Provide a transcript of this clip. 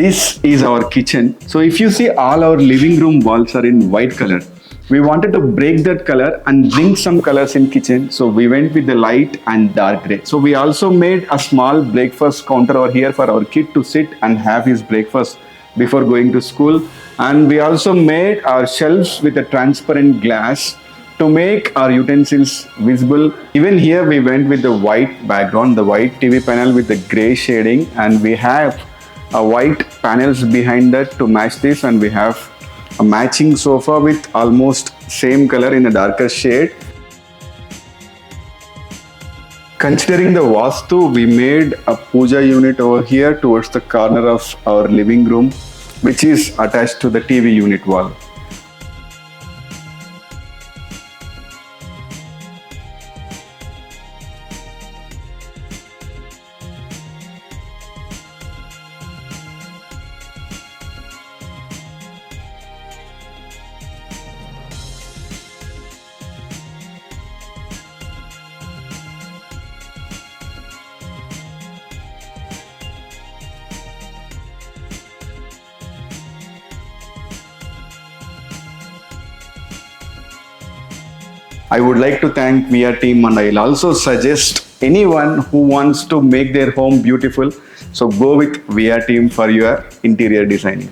This is our kitchen. So if you see, all our living room walls are in white color. We wanted to break that color and bring some colors in kitchen. So we went with the light and dark gray. So we also made a small breakfast counter over here for our kid to sit and have his breakfast before going to school. And we also made our shelves with a transparent glass to make our utensils visible. Even here we went with the white background, the white TV panel with the gray shading, and we have a white panels behind that to match this, and we have a matching sofa with almost same color in a darker shade. Considering the Vastu, we made a puja unit over here towards the corner of our living room, which is attached to the TV unit wall. I would like to thank WEA team, and I'll also suggest anyone who wants to make their home beautiful, so go with WEA team for your interior designing.